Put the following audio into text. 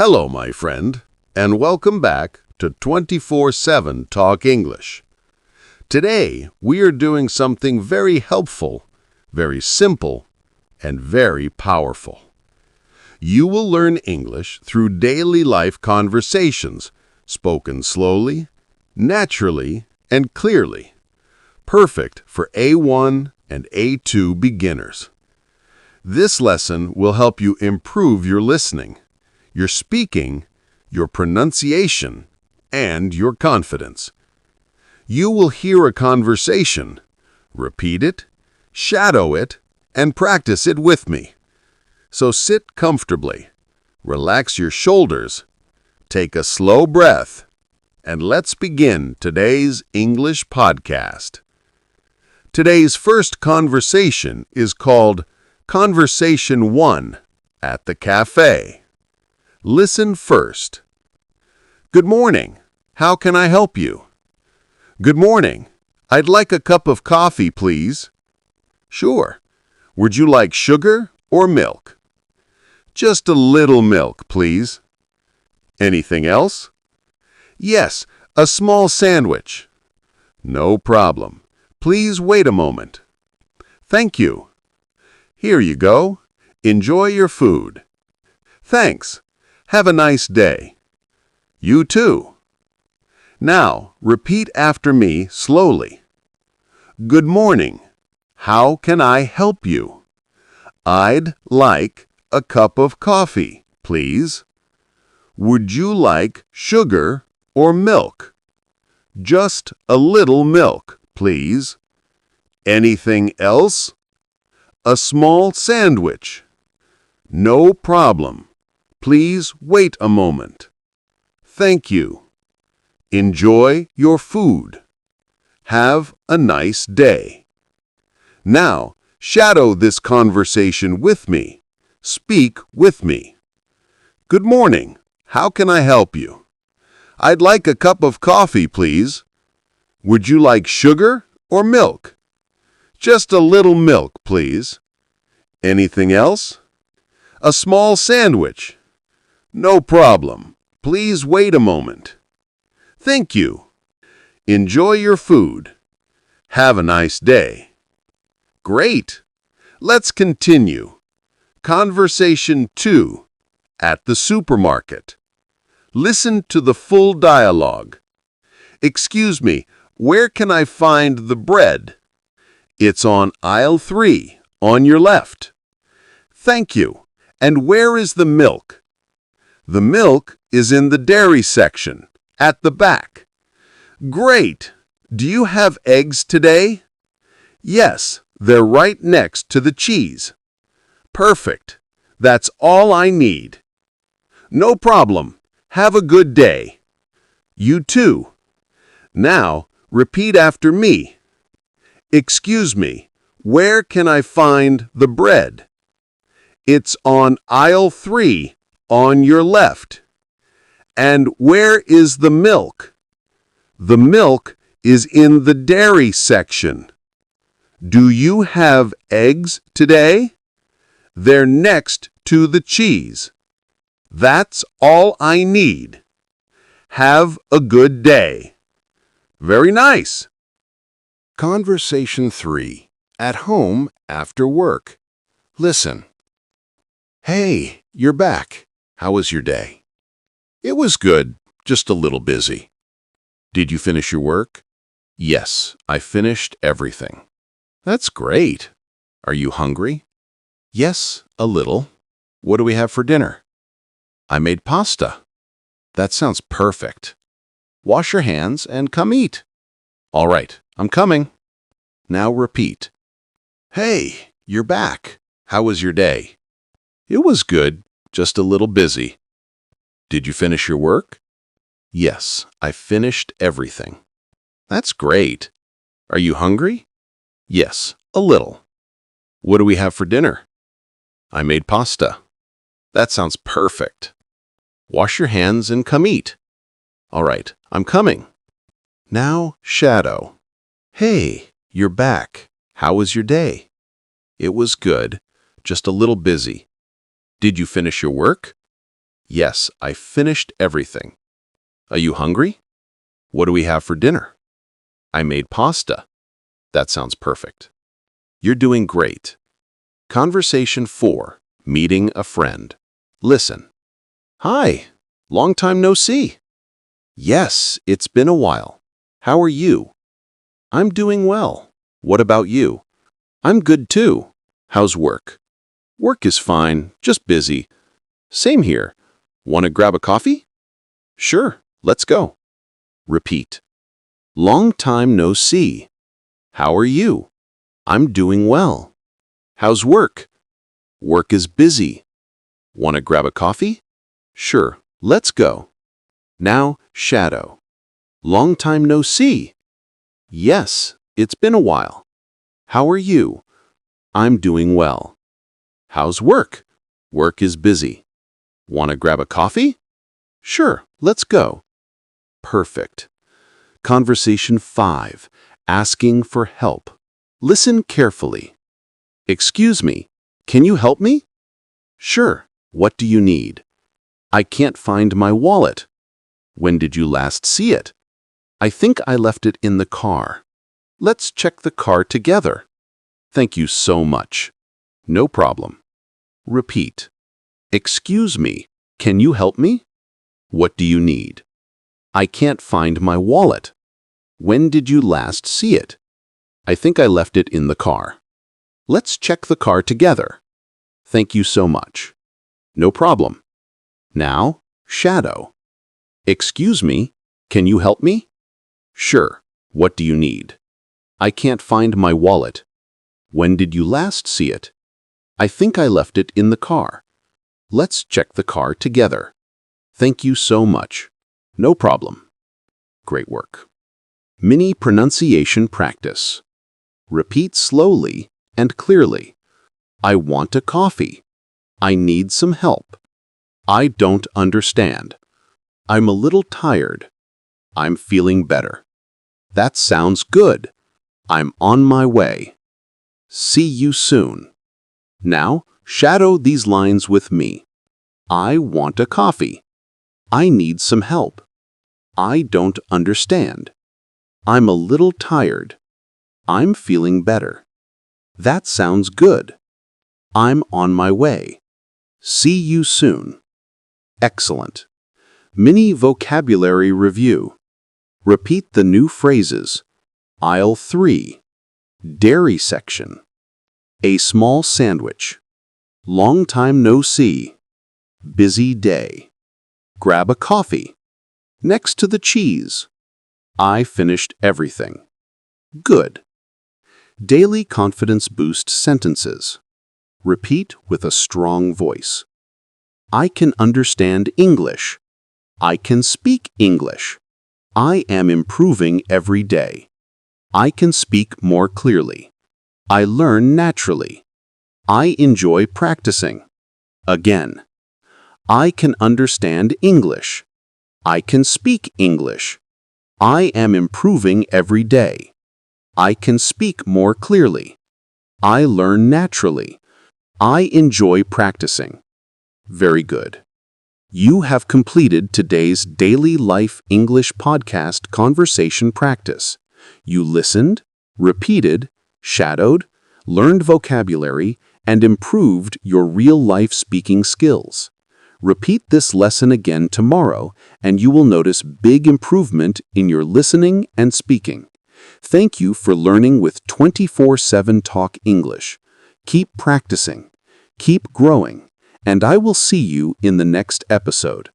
Hello, my friend, and welcome back to 24/7 Talk English. Today, we are doing something very helpful, very simple, and very powerful. You will learn English through daily life conversations, spoken slowly, naturally, and clearly. Perfect for A1 and A2 beginners. This lesson will help you improve your listening, your speaking, your pronunciation, and your confidence. You will hear a conversation, repeat it, shadow it, and practice it with me. So sit comfortably, relax your shoulders, take a slow breath, and let's begin today's English podcast. Today's first conversation is called Conversation 1 at the Cafe. Listen first. Good morning. How can I help you? Good morning. I'd like a cup of coffee, please. Sure. Would you like sugar or milk? Just a little milk, please. Anything else? Yes, a small sandwich. No problem. Please wait a moment. Thank you. Here you go. Enjoy your food. Thanks. Have a nice day. You too. Now, repeat after me slowly. Good morning. How can I help you? I'd like a cup of coffee, please. Would you like sugar or milk? Just a little milk, please. Anything else? A small sandwich. No problem. Please wait a moment. Thank you. Enjoy your food. Have a nice day. Now, shadow this conversation with me. Speak with me. Good morning. How can I help you? I'd like a cup of coffee, please. Would you like sugar or milk? Just a little milk, please. Anything else? A small sandwich. No problem. Please wait a moment. Thank you. Enjoy your food. Have a nice day. Great. Let's continue. Conversation 2 at the supermarket. Listen to the full dialogue. Excuse me, where can I find the bread? It's on aisle 3, on your left. Thank you. And where is the milk? The milk is in the dairy section, at the back. Great! Do you have eggs today? Yes, they're right next to the cheese. Perfect. That's all I need. No problem. Have a good day. You too. Now, repeat after me. Excuse me, where can I find the bread? It's on aisle 3, on your left. And where is the milk? The milk is in the dairy section. Do you have eggs today? They're next to the cheese. That's all I need. Have a good day. Very nice. Conversation 3. At home after work. Listen. Hey, you're back. How was your day? It was good, just a little busy. Did you finish your work? Yes, I finished everything. That's great. Are you hungry? Yes, a little. What do we have for dinner? I made pasta. That sounds perfect. Wash your hands and come eat. All right, I'm coming. Now repeat. Hey, you're back. How was your day? It was good, just a little busy. Did you finish your work? Yes, I finished everything. That's great. Are you hungry? Yes, a little. What do we have for dinner? I made pasta. That sounds perfect. Wash your hands and come eat. All right, I'm coming. Now, shadow. Hey, you're back. How was your day? It was good, just a little busy. Did you finish your work? Yes, I finished everything. Are you hungry? What do we have for dinner? I made pasta. That sounds perfect. You're doing great. Conversation 4. Meeting a friend. Listen. Hi, long time no see. Yes, it's been a while. How are you? I'm doing well. What about you? I'm good too. How's work? Work is fine, just busy. Same here. Want to grab a coffee? Sure, let's go. Repeat. Long time no see. How are you? I'm doing well. How's work? Work is busy. Want to grab a coffee? Sure, let's go. Now, shadow. Long time no see. Yes, it's been a while. How are you? I'm doing well. How's work? Work is busy. Want to grab a coffee? Sure, let's go. Perfect. Conversation 5. Asking for help. Listen carefully. Excuse me, can you help me? Sure, what do you need? I can't find my wallet. When did you last see it? I think I left it in the car. Let's check the car together. Thank you so much. No problem. Repeat. Excuse me, can you help me? What do you need? I can't find my wallet. When did you last see it? I think I left it in the car. Let's check the car together. Thank you so much. No problem. Now, shadow. Excuse me, can you help me? Sure, what do you need? I can't find my wallet. When did you last see it? I think I left it in the car. Let's check the car together. Thank you so much. No problem. Great work. Mini pronunciation practice. Repeat slowly and clearly. I want a coffee. I need some help. I don't understand. I'm a little tired. I'm feeling better. That sounds good. I'm on my way. See you soon. Now, shadow these lines with me. I want a coffee. I need some help. I don't understand. I'm a little tired. I'm feeling better. That sounds good. I'm on my way. See you soon. Excellent. Mini vocabulary review. Repeat the new phrases. Aisle 3. Dairy section. A small sandwich. Long time no see. Busy day. Grab a coffee. Next to the cheese. I finished everything. Good. Daily confidence boost sentences. Repeat with a strong voice. I can understand English. I can speak English. I am improving every day. I can speak more clearly. I learn naturally. I enjoy practicing. Again. I can understand English. I can speak English. I am improving every day. I can speak more clearly. I learn naturally. I enjoy practicing. Very good. You have completed today's Daily Life English Podcast conversation practice. You listened, repeated, shadowed, learned vocabulary, and improved your real-life speaking skills. Repeat this lesson again tomorrow, and you will notice big improvement in your listening and speaking. Thank you for learning with 24/7 Talk English. Keep practicing, keep growing, and I will see you in the next episode.